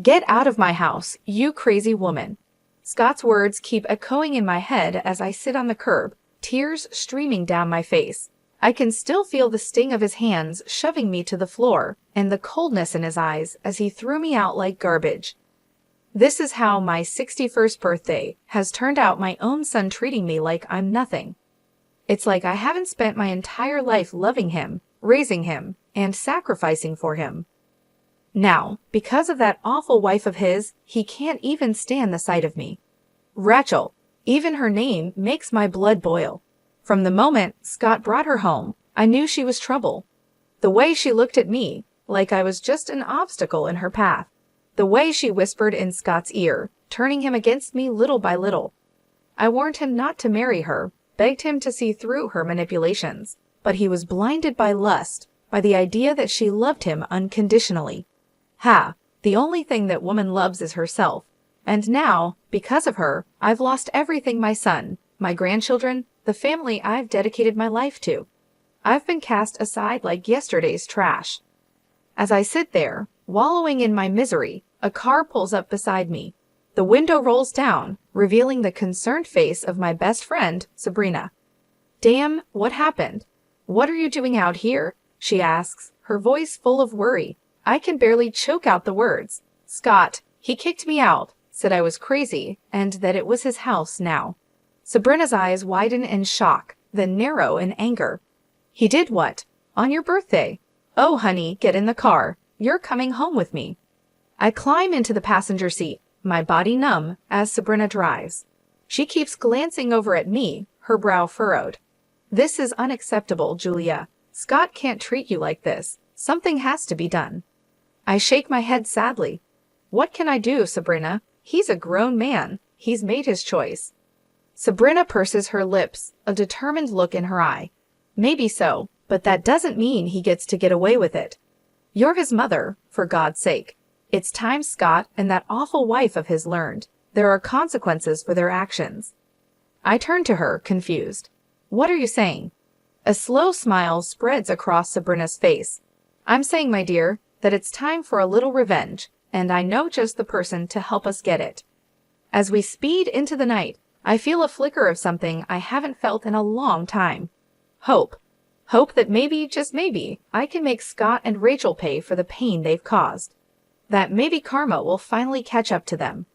"Get out of my house, you crazy woman." Scott's words keep echoing in my head as I sit on the curb, tears streaming down my face. I can still feel the sting of his hands shoving me to the floor and the coldness in his eyes as he threw me out like garbage. This is how my 61st birthday has turned out, my own son treating me like I'm nothing. It's like I haven't spent my entire life loving him, raising him, and sacrificing for him. Now, because of that awful wife of his, he can't even stand the sight of me. Rachel, even her name makes my blood boil. From the moment Scott brought her home, I knew she was trouble. The way she looked at me, like I was just an obstacle in her path. The way she whispered in Scott's ear, turning him against me little by little. I warned him not to marry her, begged him to see through her manipulations, but he was blinded by lust, by the idea that she loved him unconditionally. The only thing that woman loves is herself. And now, because of her, I've lost everything: my son, my grandchildren, the family I've dedicated my life to. I've been cast aside like yesterday's trash. As I sit there, wallowing in my misery, a car pulls up beside me. The window rolls down, revealing the concerned face of my best friend, Sabrina. "Damn, what happened? What are you doing out here?" she asks, her voice full of worry. I can barely choke out the words. "Scott, he kicked me out, said I was crazy, and that it was his house now." Sabrina's eyes widen in shock, then narrow in anger. "He did what? On your birthday? Oh, honey, get in the car. You're coming home with me." I climb into the passenger seat, my body numb, as Sabrina drives. She keeps glancing over at me, her brow furrowed. "This is unacceptable, Julia. Scott can't treat you like this. Something has to be done." I shake my head sadly. "What can I do, Sabrina? He's a grown man. He's made his choice." Sabrina purses her lips, a determined look in her eye. "Maybe so, but that doesn't mean he gets to get away with it. You're his mother, for God's sake. It's time Scott and that awful wife of his learned. There are consequences for their actions." I turn to her, confused. "What are you saying?" A slow smile spreads across Sabrina's face. "I'm saying, my dear, that it's time for a little revenge, and I know just the person to help us get it." As we speed into the night, I feel a flicker of something I haven't felt in a long time. Hope. Hope that maybe, just maybe, I can make Scott and Rachel pay for the pain they've caused. That maybe karma will finally catch up to them.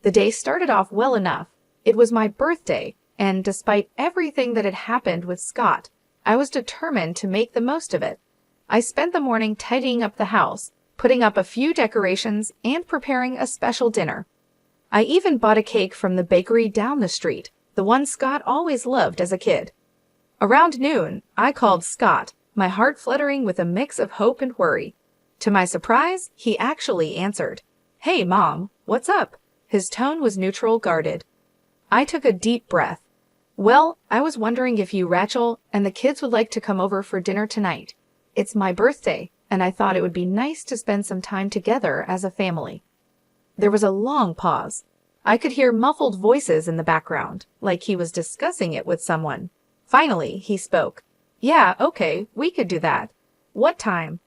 The day started off well enough. It was my birthday, and despite everything that had happened with Scott, I was determined to make the most of it. I spent the morning tidying up the house, putting up a few decorations, and preparing a special dinner. I even bought a cake from the bakery down the street, the one Scott always loved as a kid. Around noon, I called Scott, my heart fluttering with a mix of hope and worry. To my surprise, he actually answered. "Hey, Mom, what's up?" His tone was neutral, guarded. I took a deep breath. "Well, I was wondering if you, Rachel, and the kids would like to come over for dinner tonight. It's my birthday, and I thought it would be nice to spend some time together as a family." There was a long pause. I could hear muffled voices in the background, like he was discussing it with someone. Finally, he spoke. "Yeah, okay, we could do that. What time?"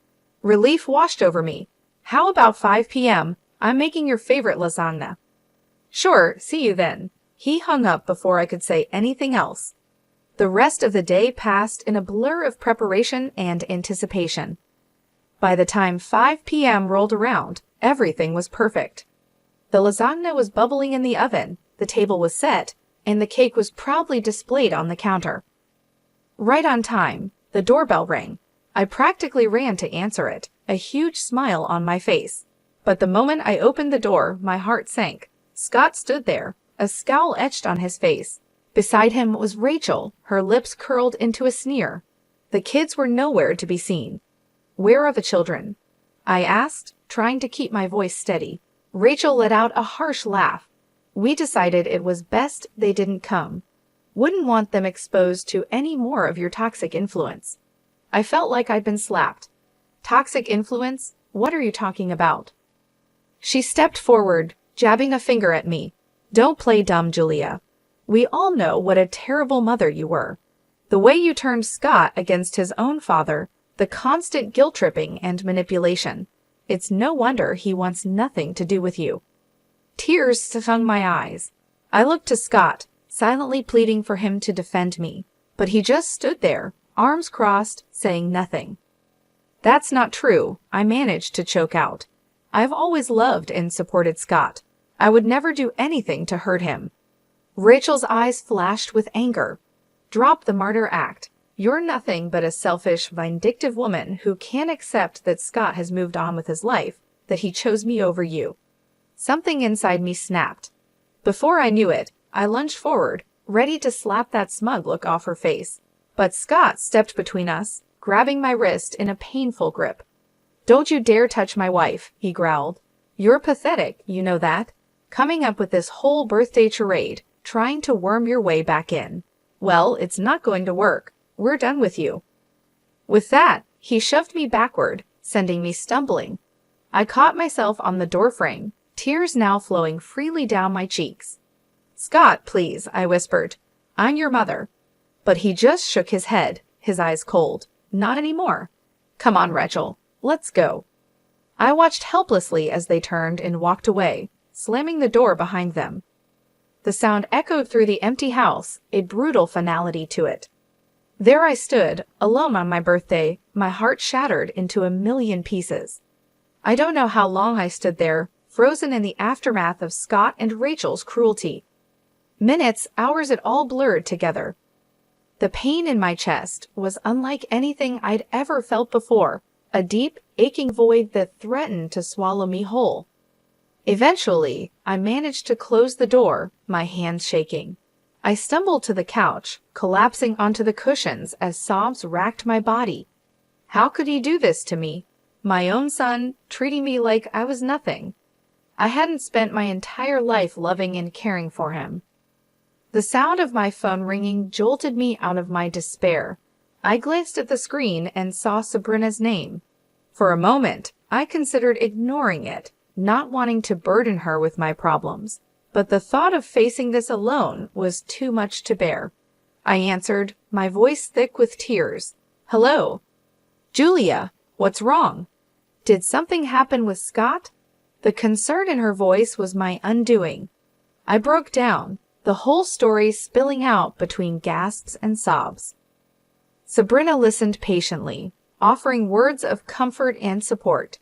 Relief washed over me. "How about 5 p.m.? I'm making your favorite lasagna." "Sure, see you then." He hung up before I could say anything else. The rest of the day passed in a blur of preparation and anticipation. By the time 5 p.m. rolled around, everything was perfect. The lasagna was bubbling in the oven, the table was set, and the cake was proudly displayed on the counter. Right on time, the doorbell rang. I practically ran to answer it, a huge smile on my face. But the moment I opened the door, my heart sank. Scott stood there, a scowl etched on his face. Beside him was Rachel, her lips curled into a sneer. The kids were nowhere to be seen. "Where are the children?" I asked, trying to keep my voice steady. Rachel let out a harsh laugh. "We decided it was best they didn't come. Wouldn't want them exposed to any more of your toxic influence." I felt like I'd been slapped. "Toxic influence? What are you talking about?" She stepped forward, jabbing a finger at me. "Don't play dumb, Julia. We all know what a terrible mother you were. The way you turned Scott against his own father, the constant guilt-tripping and manipulation. It's no wonder he wants nothing to do with you." Tears stung my eyes. I looked to Scott, silently pleading for him to defend me, but he just stood there, arms crossed, saying nothing. "That's not true," I managed to choke out. "I've always loved and supported Scott. I would never do anything to hurt him." Rachel's eyes flashed with anger. "Drop the martyr act. You're nothing but a selfish, vindictive woman who can't accept that Scott has moved on with his life, that he chose me over you." Something inside me snapped. Before I knew it, I lunged forward, ready to slap that smug look off her face. But Scott stepped between us, grabbing my wrist in a painful grip. "Don't you dare touch my wife," he growled. "You're pathetic, you know that? Coming up with this whole birthday charade, trying to worm your way back in. Well, it's not going to work. We're done with you." With that, he shoved me backward, sending me stumbling. I caught myself on the doorframe, tears now flowing freely down my cheeks. "Scott, please," I whispered. "I'm your mother." But he just shook his head, his eyes cold. "Not anymore. Come on, Rachel. Let's go." I watched helplessly as they turned and walked away, slamming the door behind them. The sound echoed through the empty house, a brutal finality to it. There I stood, alone on my birthday, my heart shattered into a million pieces. I don't know how long I stood there, frozen in the aftermath of Scott and Rachel's cruelty. Minutes, hours, it all blurred together. The pain in my chest was unlike anything I'd ever felt before, a deep, aching void that threatened to swallow me whole. Eventually, I managed to close the door, my hands shaking. I stumbled to the couch, collapsing onto the cushions as sobs racked my body. How could he do this to me? My own son, treating me like I was nothing. I hadn't spent my entire life loving and caring for him. The sound of my phone ringing jolted me out of my despair. I glanced at the screen and saw Sabrina's name. For a moment, I considered ignoring it, not wanting to burden her with my problems. But the thought of facing this alone was too much to bear. I answered, my voice thick with tears. "Hello." "Julia, what's wrong? Did something happen with Scott?" The concern in her voice was my undoing. I broke down, the whole story spilling out between gasps and sobs. Sabrina listened patiently, offering words of comfort and support.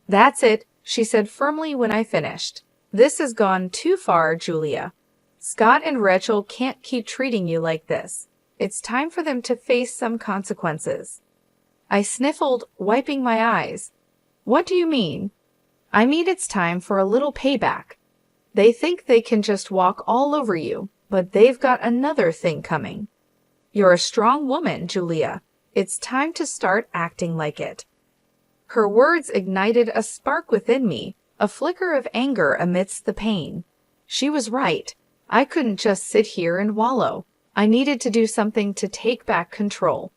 "That's it," she said firmly when I finished. "This has gone too far, Julia. Scott and Rachel can't keep treating you like this. It's time for them to face some consequences." I sniffled, wiping my eyes. "What do you mean?" "I mean it's time for a little payback. They think they can just walk all over you, but they've got another thing coming. You're a strong woman, Julia. It's time to start acting like it." Her words ignited a spark within me, a flicker of anger amidst the pain. She was right. I couldn't just sit here and wallow. I needed to do something to take back control.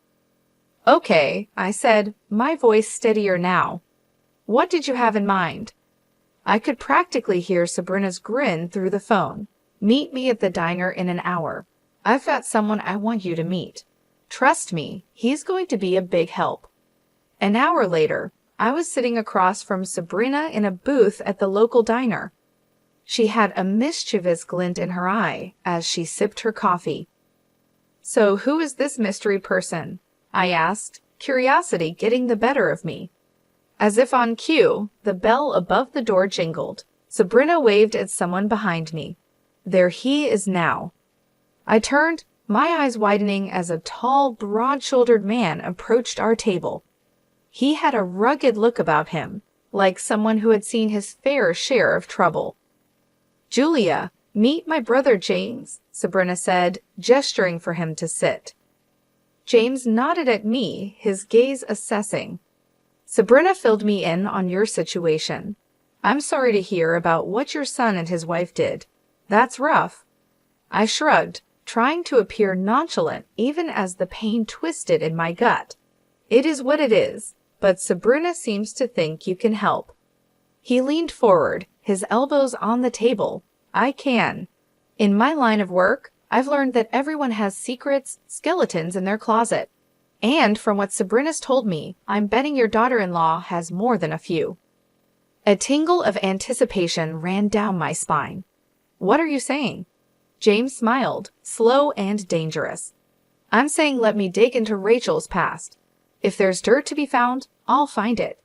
"Okay," I said, my voice steadier now. "What did you have in mind?" I could practically hear Sabrina's grin through the phone. "Meet me at the diner in an hour. I've got someone I want you to meet. Trust me, he's going to be a big help." An hour later, I was sitting across from Sabrina in a booth at the local diner. She had a mischievous glint in her eye as she sipped her coffee. "So who is this mystery person?" I asked, curiosity getting the better of me. As if on cue, the bell above the door jingled. Sabrina waved at someone behind me. There he is now. I turned, my eyes widening as a tall, broad-shouldered man approached our table. He had a rugged look about him, like someone who had seen his fair share of trouble. "Julia, meet my brother James," Sabrina said, gesturing for him to sit. James nodded at me, his gaze assessing. "Sabrina filled me in on your situation. I'm sorry to hear about what your son and his wife did. That's rough." I shrugged, trying to appear nonchalant even as the pain twisted in my gut. "It is what it is. But Sabrina seems to think you can help." He leaned forward, his elbows on the table. "I can. In my line of work, I've learned that everyone has secrets, skeletons in their closet. And from what Sabrina's told me, I'm betting your daughter-in-law has more than a few. A tingle of anticipation ran down my spine. What are you saying? James smiled, slow and dangerous. I'm saying let me dig into Rachel's past. If there's dirt to be found, I'll find it.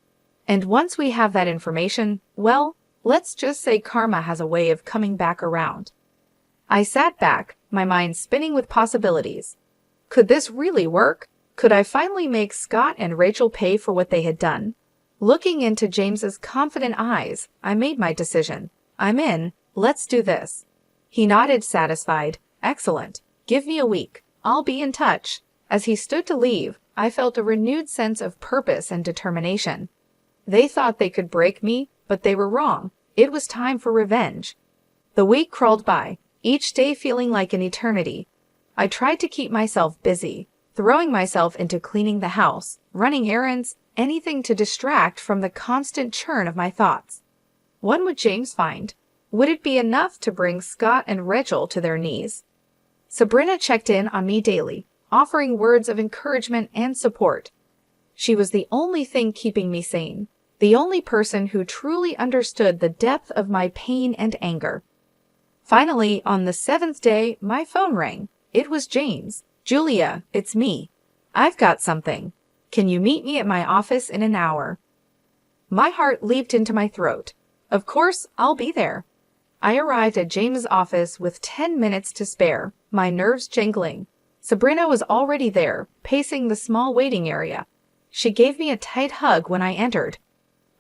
And once we have that information, well, let's just say karma has a way of coming back around. I sat back, my mind spinning with possibilities. Could this really work? Could I finally make Scott and Rachel pay for what they had done? Looking into James's confident eyes, I made my decision. I'm in. Let's do this. He nodded, satisfied. Excellent. Give me a week. I'll be in touch. As he stood to leave, I felt a renewed sense of purpose and determination. They thought they could break me, but they were wrong. It was time for revenge. The week crawled by, each day feeling like an eternity. I tried to keep myself busy, throwing myself into cleaning the house, running errands, anything to distract from the constant churn of my thoughts. What would James find? Would it be enough to bring Scott and Rachel to their knees? Sabrina checked in on me daily, offering words of encouragement and support. She was the only thing keeping me sane, the only person who truly understood the depth of my pain and anger. Finally, on the 7th day, my phone rang. It was James. Julia, it's me. I've got something. Can you meet me at my office in an hour? My heart leaped into my throat. Of course, I'll be there. I arrived at James' office with 10 minutes to spare, my nerves jangling. Sabrina was already there, pacing the small waiting area. She gave me a tight hug when I entered.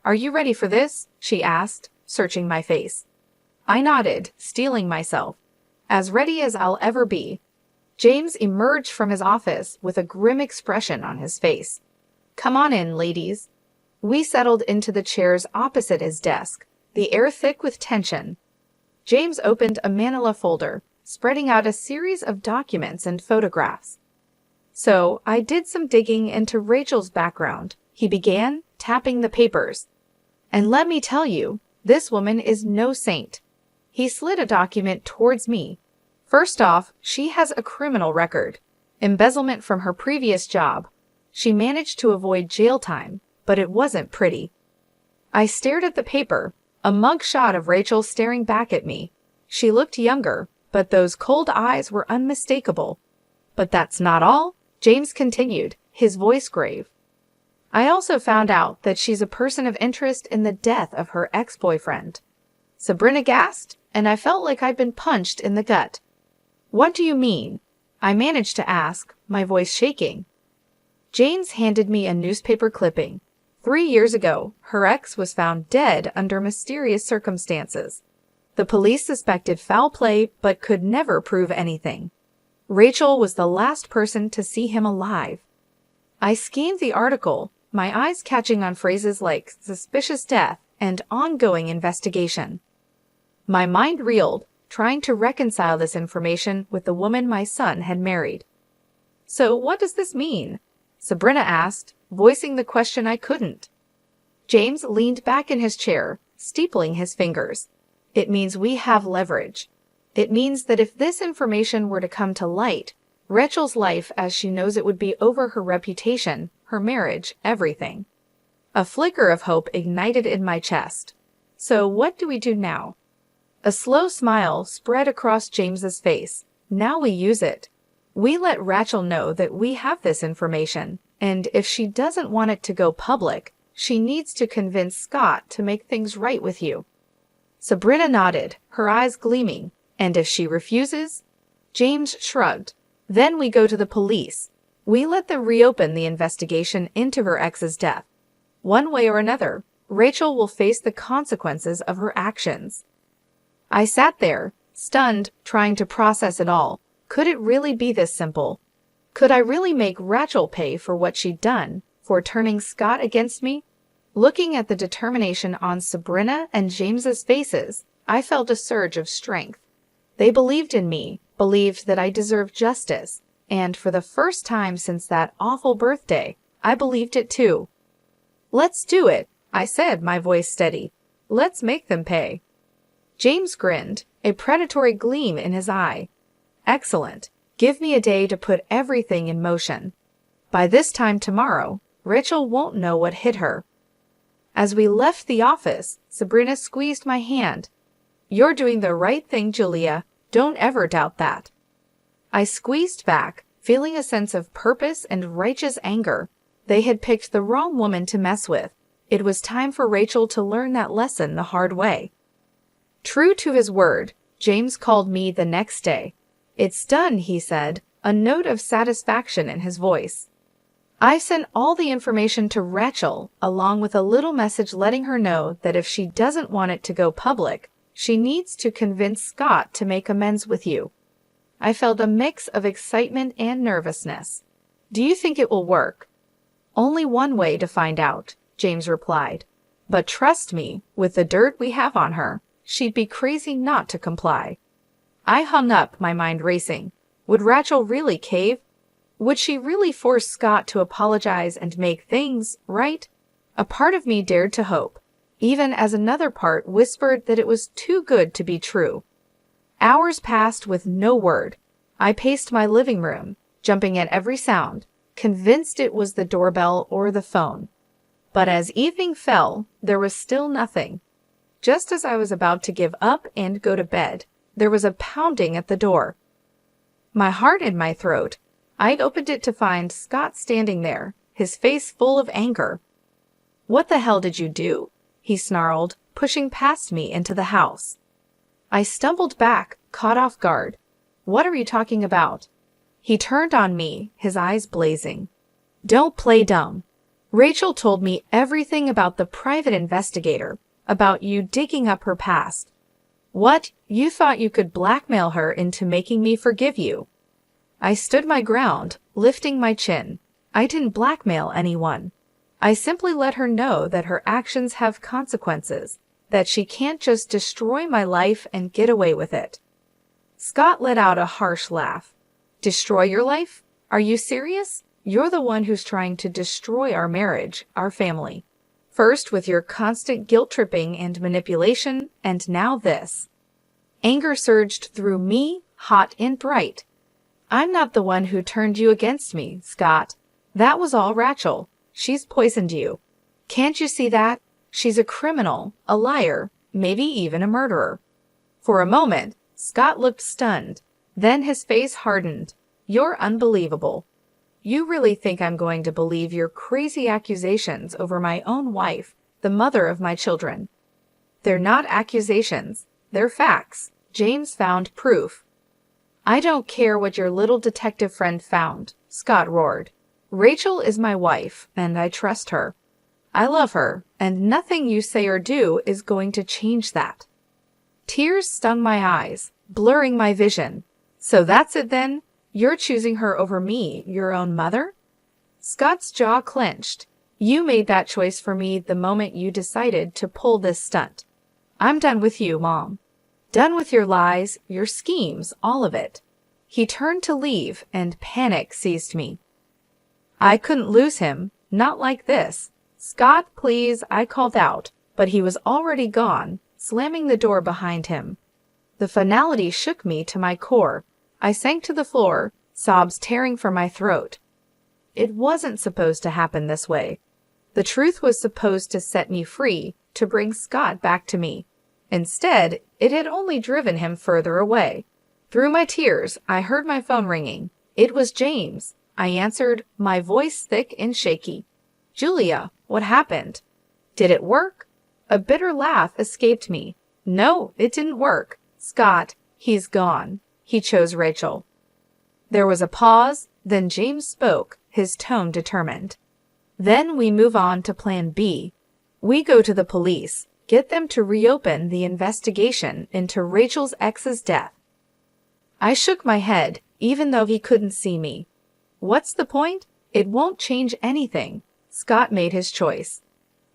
Are you ready for this? She asked, searching my face. I nodded, steeling myself. As ready as I'll ever be. James emerged from his office with a grim expression on his face. Come on in, ladies. We settled into the chairs opposite his desk, the air thick with tension. James opened a manila folder, spreading out a series of documents and photographs. So, I did some digging into Rachel's background, he began, tapping the papers. And let me tell you, this woman is no saint. He slid a document towards me. First off, she has a criminal record. Embezzlement from her previous job. She managed to avoid jail time, but it wasn't pretty. I stared at the paper, a mugshot of Rachel staring back at me. She looked younger, but those cold eyes were unmistakable. But that's not all, James continued, his voice grave. I also found out that she's a person of interest in the death of her ex-boyfriend. Sabrina gasped, and I felt like I'd been punched in the gut. What do you mean? I managed to ask, my voice shaking. James handed me a newspaper clipping. 3 years ago, her ex was found dead under mysterious circumstances. The police suspected foul play but could never prove anything. Rachel was the last person to see him alive. I scanned the article, my eyes catching on phrases like suspicious death and ongoing investigation. My mind reeled, trying to reconcile this information with the woman my son had married. So what does this mean? Sabrina asked, voicing the question I couldn't. James leaned back in his chair, steepling his fingers. It means we have leverage. It means that if this information were to come to light, Rachel's life as she knows it would be over, her reputation, her marriage, everything. A flicker of hope ignited in my chest. So what do we do now? A slow smile spread across James's face. Now we use it. We let Rachel know that we have this information, and if she doesn't want it to go public, she needs to convince Scott to make things right with you. Sabrina nodded, her eyes gleaming. And if she refuses? James shrugged. Then we go to the police. We let them reopen the investigation into her ex's death. One way or another, Rachel will face the consequences of her actions. I sat there, stunned, trying to process it all. Could it really be this simple? Could I really make Rachel pay for what she'd done, for turning Scott against me? Looking at the determination on Sabrina and James's faces, I felt a surge of strength. They believed in me, believed that I deserved justice, and for the first time since that awful birthday, I believed it too. Let's do it, I said, my voice steady. Let's make them pay. James grinned, a predatory gleam in his eye. Excellent. Give me a day to put everything in motion. By this time tomorrow, Rachel won't know what hit her. As we left the office, Sabrina squeezed my hand. "You're doing the right thing, Julia. Don't ever doubt that." I squeezed back, feeling a sense of purpose and righteous anger. They had picked the wrong woman to mess with. It was time for Rachel to learn that lesson the hard way. True to his word, James called me the next day. "It's done," he said, a note of satisfaction in his voice. I sent all the information to Rachel, along with a little message letting her know that if she doesn't want it to go public, she needs to convince Scott to make amends with you. I felt a mix of excitement and nervousness. "Do you think it will work?" "Only one way to find out," James replied. "But trust me, with the dirt we have on her, she'd be crazy not to comply." I hung up, my mind racing. Would Rachel really cave? Would she really force Scott to apologize and make things right? A part of me dared to hope, even as another part whispered that it was too good to be true. Hours passed with no word. I paced my living room, jumping at every sound, convinced it was the doorbell or the phone. But as evening fell, there was still nothing. Just as I was about to give up and go to bed, there was a pounding at the door. My heart in my throat, I opened it to find Scott standing there, his face full of anger. "What the hell did you do?" he snarled, pushing past me into the house. I stumbled back, caught off guard. "What are you talking about?" He turned on me, his eyes blazing. "Don't play dumb. Rachel told me everything about the private investigator, about you digging up her past. What? You thought you could blackmail her into making me forgive you?" I stood my ground, lifting my chin. I didn't blackmail anyone. I simply let her know that her actions have consequences, that she can't just destroy my life and get away with it. Scott let out a harsh laugh. "Destroy your life? Are you serious? You're the one who's trying to destroy our marriage, our family. First with your constant guilt-tripping and manipulation, and now this." Anger surged through me, hot and bright. "I'm not the one who turned you against me, Scott. That was all Rachel. She's poisoned you. Can't you see that? She's a criminal, a liar, maybe even a murderer." For a moment, Scott looked stunned. Then his face hardened. "You're unbelievable. You really think I'm going to believe your crazy accusations over my own wife, the mother of my children?" "They're not accusations. They're facts. James found proof." "I don't care what your little detective friend found," Scott roared. "Rachel is my wife, and I trust her. I love her, and nothing you say or do is going to change that." Tears stung my eyes, blurring my vision. "So that's it then? You're choosing her over me, your own mother?" Scott's jaw clenched. "You made that choice for me the moment you decided to pull this stunt. I'm done with you, Mom. Done with your lies, your schemes, all of it." He turned to leave, and panic seized me. I couldn't lose him, not like this. "Scott, please," I called out, but he was already gone, slamming the door behind him. The finality shook me to my core. I sank to the floor, sobs tearing from my throat. It wasn't supposed to happen this way. The truth was supposed to set me free, to bring Scott back to me. Instead, it had only driven him further away. Through my tears, I heard my phone ringing. It was James. I answered, my voice thick and shaky. "Julia, what happened?" "Did it work?" A bitter laugh escaped me. "No, it didn't work. Scott, he's gone. He chose Rachel." There was a pause, then James spoke, his tone determined. "Then we move on to plan B. We go to the police, get them to reopen the investigation into Rachel's ex's death." I shook my head, even though he couldn't see me. "What's the point? It won't change anything." Scott made his choice.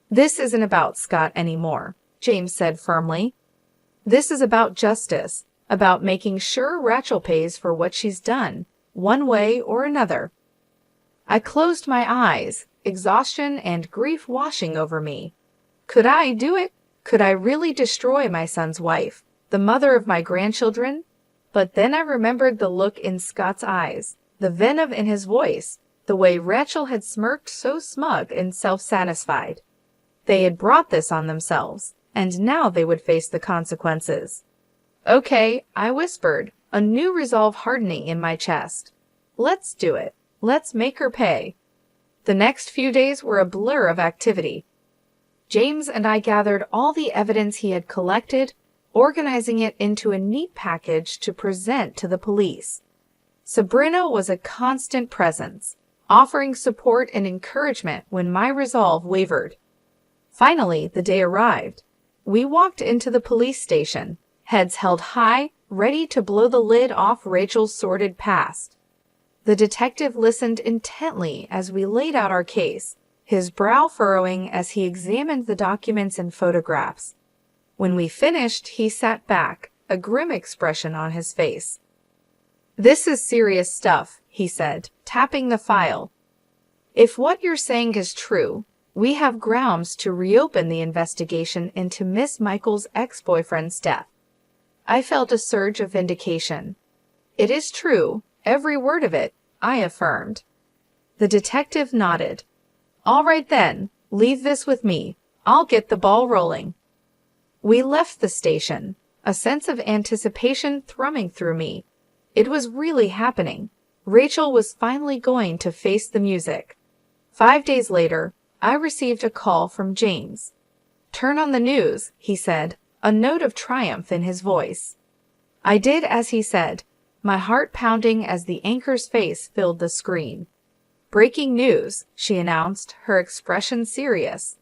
"This isn't about Scott anymore," James said firmly. "This is about justice, about making sure Rachel pays for what she's done, one way or another." I closed my eyes, exhaustion and grief washing over me. Could I do it? Could I really destroy my son's wife, the mother of my grandchildren? But then I remembered the look in Scott's eyes, the venom in his voice, the way Rachel had smirked so smug and self-satisfied. They had brought this on themselves, and now they would face the consequences. Okay, I whispered, a new resolve hardening in my chest. Let's do it. Let's make her pay. The next few days were a blur of activity. James and I gathered all the evidence he had collected, organizing it into a neat package to present to the police. Sabrina was a constant presence, offering support and encouragement when my resolve wavered. Finally, the day arrived. We walked into the police station, heads held high, ready to blow the lid off Rachel's sordid past. The detective listened intently as we laid out our case, his brow furrowing as he examined the documents and photographs. When we finished, he sat back, a grim expression on his face. "This is serious stuff," he said, tapping the file. "If what you're saying is true, we have grounds to reopen the investigation into Miss Michael's ex-boyfriend's death." I felt a surge of vindication. "It is true, every word of it," I affirmed. The detective nodded. "All right then, leave this with me. I'll get the ball rolling." We left the station, a sense of anticipation thrumming through me. It was really happening. Rachel was finally going to face the music. 5 days later, I received a call from James. "Turn on the news," he said, a note of triumph in his voice. I did as he said, my heart pounding as the anchor's face filled the screen. "Breaking news," she announced, her expression serious.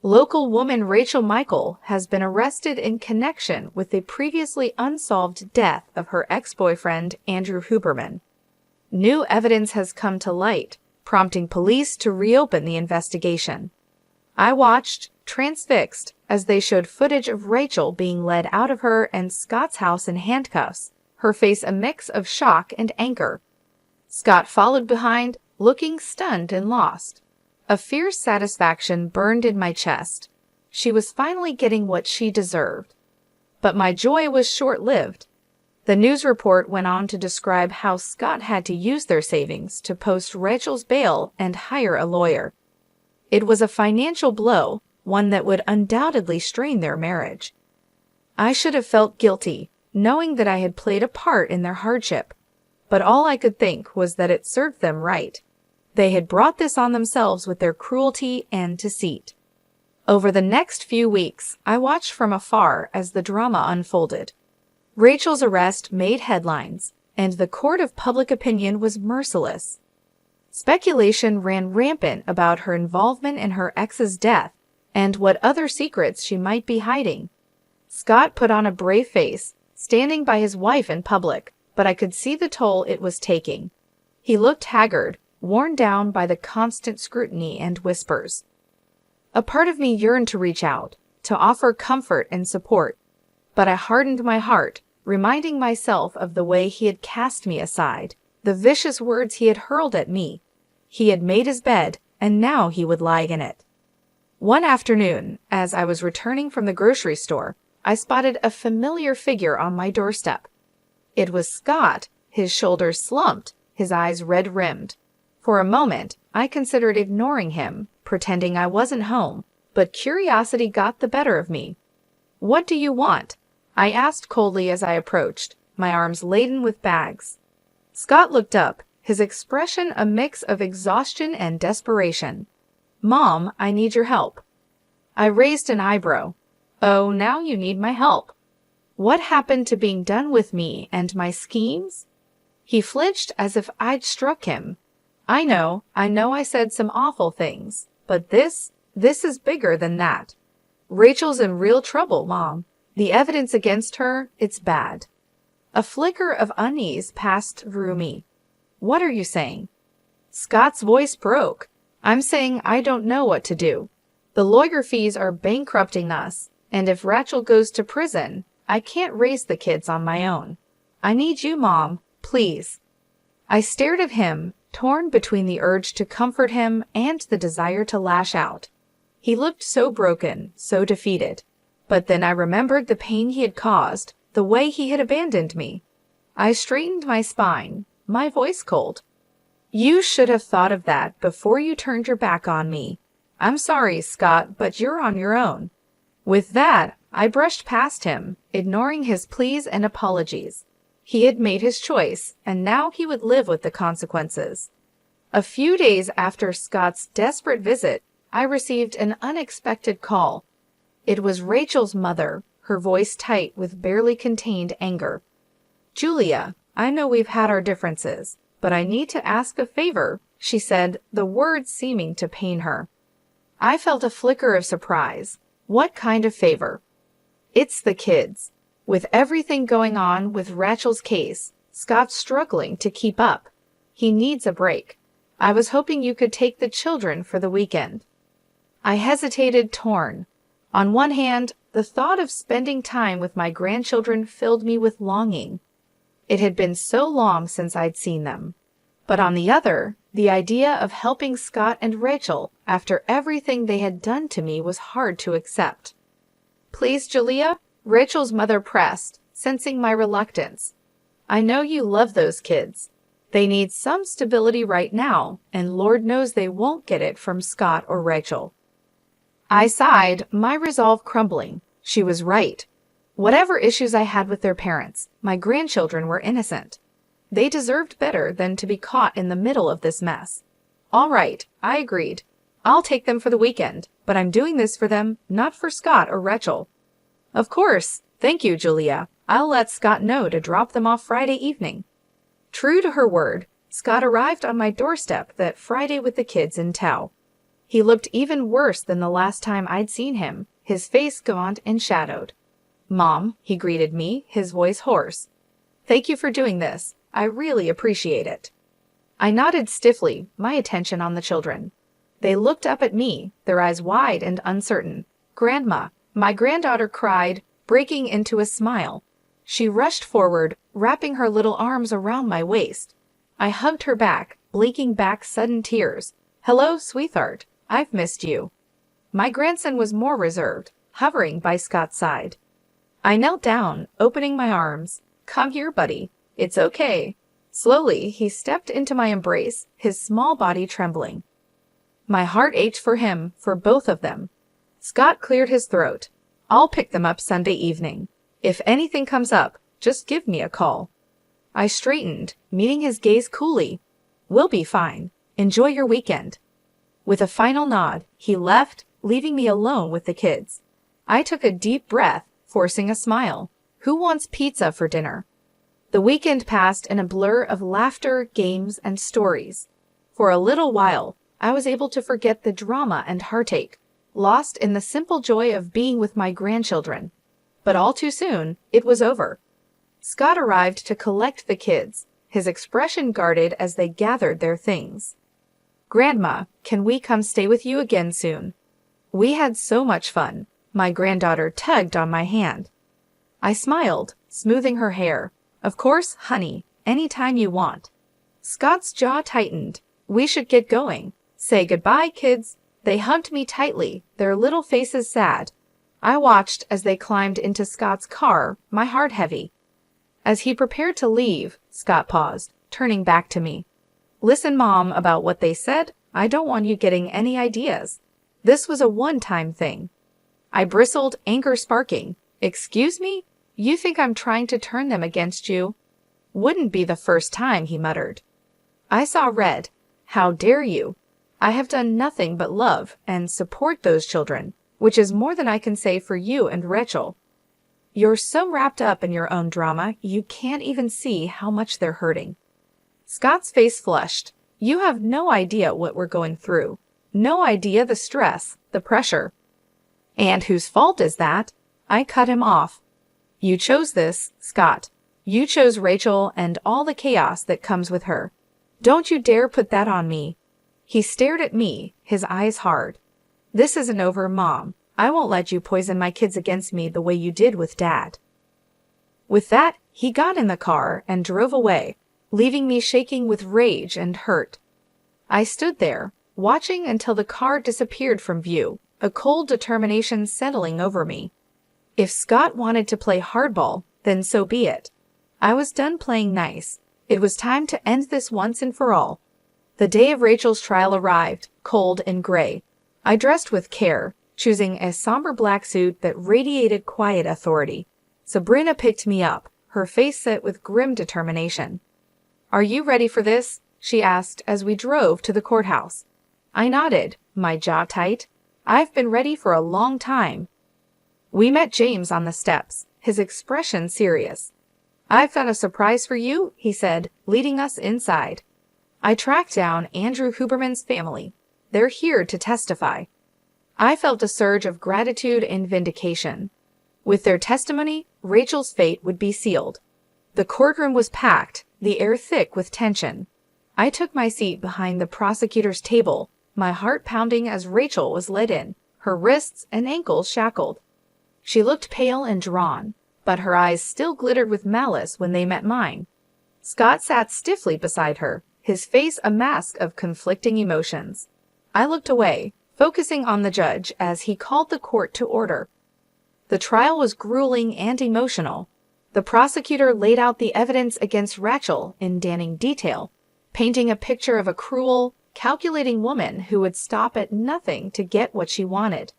Local woman Rachel Michael has been arrested in connection with the previously unsolved death of her ex-boyfriend, Andrew Huberman. New evidence has come to light, prompting police to reopen the investigation. I watched, transfixed, as they showed footage of Rachel being led out of her and Scott's house in handcuffs, her face a mix of shock and anger. Scott followed behind, looking stunned and lost. A fierce satisfaction burned in my chest. She was finally getting what she deserved. But my joy was short-lived. The news report went on to describe how Scott had to use their savings to post Rachel's bail and hire a lawyer. It was a financial blow, one that would undoubtedly strain their marriage. I should have felt guilty, knowing that I had played a part in their hardship. But all I could think was that it served them right. They had brought this on themselves with their cruelty and deceit. Over the next few weeks, I watched from afar as the drama unfolded. Rachel's arrest made headlines, and the court of public opinion was merciless. Speculation ran rampant about her involvement in her ex's death and what other secrets she might be hiding. Scott put on a brave face, standing by his wife in public, but I could see the toll it was taking. He looked haggard, worn down by the constant scrutiny and whispers. A part of me yearned to reach out, to offer comfort and support, but I hardened my heart, reminding myself of the way he had cast me aside, the vicious words he had hurled at me. He had made his bed, and now he would lie in it. One afternoon, as I was returning from the grocery store, I spotted a familiar figure on my doorstep. It was Scott, his shoulders slumped, his eyes red-rimmed. For a moment, I considered ignoring him, pretending I wasn't home, but curiosity got the better of me. "What do you want?" I asked coldly as I approached, my arms laden with bags. Scott looked up, his expression a mix of exhaustion and desperation. "Mom, I need your help." I raised an eyebrow. "Oh, now you need my help. What happened to being done with me and my schemes?" He flinched as if I'd struck him. I know I said some awful things, but this is bigger than that. Rachel's in real trouble, Mom. The evidence against her, it's bad." A flicker of unease passed through me. "What are you saying?" Scott's voice broke. "I'm saying I don't know what to do. The lawyer fees are bankrupting us, and if Rachel goes to prison, I can't raise the kids on my own. I need you, Mom, please." I stared at him, torn between the urge to comfort him and the desire to lash out. He looked so broken, so defeated. But then I remembered the pain he had caused, the way he had abandoned me. I straightened my spine, my voice cold. "You should have thought of that before you turned your back on me. I'm sorry, Scott, but you're on your own. With that, I brushed past him, ignoring his pleas and apologies. He had made his choice, and now he would live with the consequences. A few days after Scott's desperate visit, I received an unexpected call. It was Rachel's mother, her voice tight with barely contained anger. "Julia, I know we've had our differences, but I need to ask a favor," she said, the words seeming to pain her. I felt a flicker of surprise. What kind of favor? "It's the kids. With everything going on with Rachel's case, Scott's struggling to keep up. He needs a break. I was hoping you could take the children for the weekend." I hesitated, torn. On one hand, the thought of spending time with my grandchildren filled me with longing. It had been so long since I'd seen them. But on the other, the idea of helping Scott and Rachel after everything they had done to me was hard to accept. "Please, Julia," Rachel's mother pressed, sensing my reluctance. "I know you love those kids. They need some stability right now, and Lord knows they won't get it from Scott or Rachel." I sighed, my resolve crumbling. She was right. Whatever issues I had with their parents, my grandchildren were innocent. They deserved better than to be caught in the middle of this mess. "All right," I agreed. "I'll take them for the weekend, but I'm doing this for them, not for Scott or Rachel." "Of course. Thank you, Julia. I'll let Scott know to drop them off Friday evening." True to her word, Scott arrived on my doorstep that Friday with the kids in tow. He looked even worse than the last time I'd seen him, his face gaunt and shadowed. "Mom," he greeted me, his voice hoarse. "Thank you for doing this. I really appreciate it." I nodded stiffly, my attention on the children. They looked up at me, their eyes wide and uncertain. "Grandma," my granddaughter cried, breaking into a smile. She rushed forward, wrapping her little arms around my waist. I hugged her back, blinking back sudden tears. "Hello, sweetheart. I've missed you." My grandson was more reserved, hovering by Scott's side. I knelt down, opening my arms. "Come here, buddy. It's okay." Slowly, he stepped into my embrace, his small body trembling. My heart ached for him, for both of them. Scott cleared his throat. "I'll pick them up Sunday evening. If anything comes up, just give me a call." I straightened, meeting his gaze coolly. "We'll be fine. Enjoy your weekend." With a final nod, he left, leaving me alone with the kids. I took a deep breath, forcing a smile. Who wants pizza for dinner? The weekend passed in a blur of laughter, games, and stories. For a little while, I was able to forget the drama and heartache, lost in the simple joy of being with my grandchildren. But all too soon, it was over. Scott arrived to collect the kids, his expression guarded as they gathered their things. "Grandma, can we come stay with you again soon? We had so much fun." My granddaughter tugged on my hand. I smiled, smoothing her hair. "Of course, honey, anytime you want." Scott's jaw tightened. "We should get going. Say goodbye, kids." They hugged me tightly, their little faces sad. I watched as they climbed into Scott's car, my heart heavy. As he prepared to leave, Scott paused, turning back to me. "Listen, Mom, about what they said. I don't want you getting any ideas. This was a one-time thing." I bristled, anger sparking. "Excuse me? You think I'm trying to turn them against you?" "Wouldn't be the first time," he muttered. I saw red. "How dare you? I have done nothing but love and support those children, which is more than I can say for you and Rachel. You're so wrapped up in your own drama, you can't even see how much they're hurting." Scott's face flushed. "You have no idea what we're going through. No idea the stress, the pressure." "And whose fault is that?" I cut him off. "You chose this, Scott. You chose Rachel and all the chaos that comes with her. Don't you dare put that on me." He stared at me, his eyes hard. "This isn't over, Mom. I won't let you poison my kids against me the way you did with Dad." With that, he got in the car and drove away, leaving me shaking with rage and hurt. I stood there, watching until the car disappeared from view, a cold determination settling over me. If Scott wanted to play hardball, then so be it. I was done playing nice. It was time to end this once and for all. The day of Rachel's trial arrived, cold and gray. I dressed with care, choosing a somber black suit that radiated quiet authority. Sabrina picked me up, her face set with grim determination. "Are you ready for this?" she asked as we drove to the courthouse. I nodded, my jaw tight. "I've been ready for a long time." We met James on the steps, his expression serious. "I've got a surprise for you," he said, leading us inside. I tracked down Andrew Huberman's family. They're here to testify. I felt a surge of gratitude and vindication. With their testimony, Rachel's fate would be sealed. The courtroom was packed, the air thick with tension. I took my seat behind the prosecutor's table, my heart pounding as Rachel was led in, her wrists and ankles shackled. She looked pale and drawn, but her eyes still glittered with malice when they met mine. Scott sat stiffly beside her, his face a mask of conflicting emotions. I looked away, focusing on the judge as he called the court to order. The trial was grueling and emotional. The prosecutor laid out the evidence against Rachel in damning detail, painting a picture of a cruel, calculating woman who would stop at nothing to get what she wanted.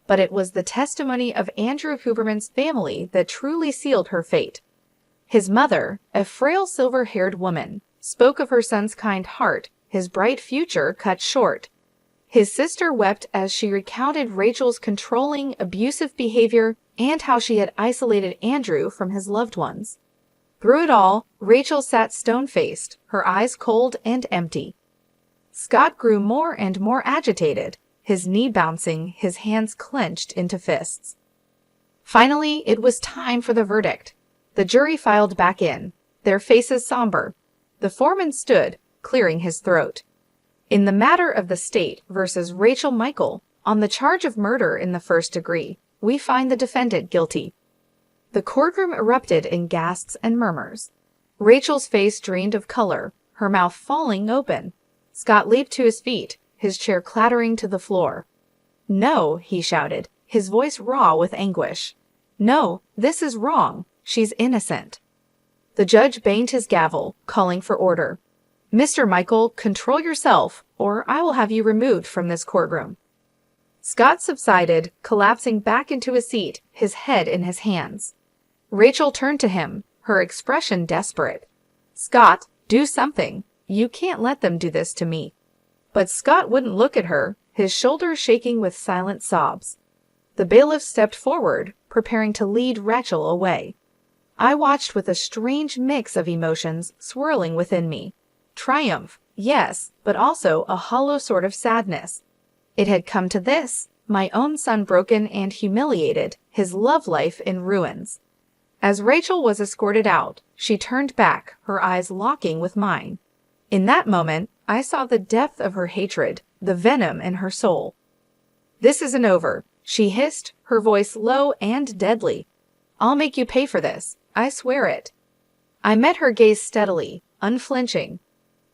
But it was the testimony of Andrew Huberman's family that truly sealed her fate. His mother, a frail silver-haired woman, spoke of her son's kind heart, his bright future cut short. His sister wept as she recounted Rachel's controlling, abusive behavior and how she had isolated Andrew from his loved ones. Through it all, Rachel sat stone-faced, her eyes cold and empty. Scott grew more and more agitated, his knee bouncing, his hands clenched into fists. Finally, it was time for the verdict. The jury filed back in, their faces somber. The foreman stood, clearing his throat. In the matter of the state versus Rachel Michael, on the charge of murder in the first degree, we find the defendant guilty. The courtroom erupted in gasps and murmurs. Rachel's face drained of color, her mouth falling open. Scott leaped to his feet, his chair clattering to the floor. "No," he shouted, his voice raw with anguish. "No, this is wrong. She's innocent." The judge banged his gavel, calling for order. "Mr. Michael, control yourself, or I will have you removed from this courtroom." Scott subsided, collapsing back into his seat, his head in his hands. Rachel turned to him, her expression desperate. "Scott, do something. You can't let them do this to me." But Scott wouldn't look at her, his shoulders shaking with silent sobs. The bailiff stepped forward, preparing to lead Rachel away. I watched with a strange mix of emotions swirling within me. Triumph, yes, but also a hollow sort of sadness. It had come to this, my own son broken and humiliated, his love life in ruins. As Rachel was escorted out, she turned back, her eyes locking with mine. In that moment, I saw the depth of her hatred, the venom in her soul. "This isn't over," she hissed, her voice low and deadly. "I'll make you pay for this. I swear it." I met her gaze steadily, unflinching.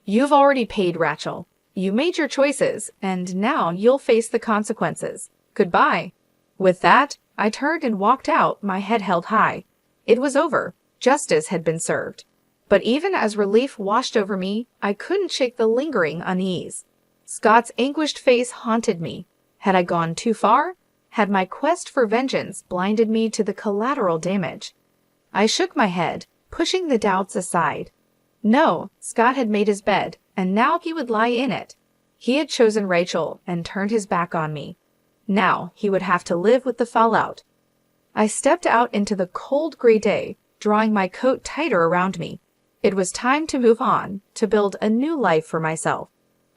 "You've already paid, Rachel. You made your choices, and now you'll face the consequences. Goodbye." With that, I turned and walked out, my head held high. It was over. Justice had been served. But even as relief washed over me, I couldn't shake the lingering unease. Scott's anguished face haunted me. Had I gone too far? Had my quest for vengeance blinded me to the collateral damage? I shook my head, pushing the doubts aside. No, Scott had made his bed, and now he would lie in it. He had chosen Rachel and turned his back on me. Now he would have to live with the fallout. I stepped out into the cold gray day, drawing my coat tighter around me. It was time to move on, to build a new life for myself.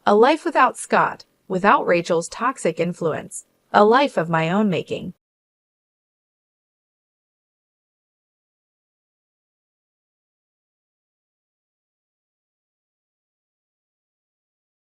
A life without Scott, without Rachel's toxic influence. A life of my own making.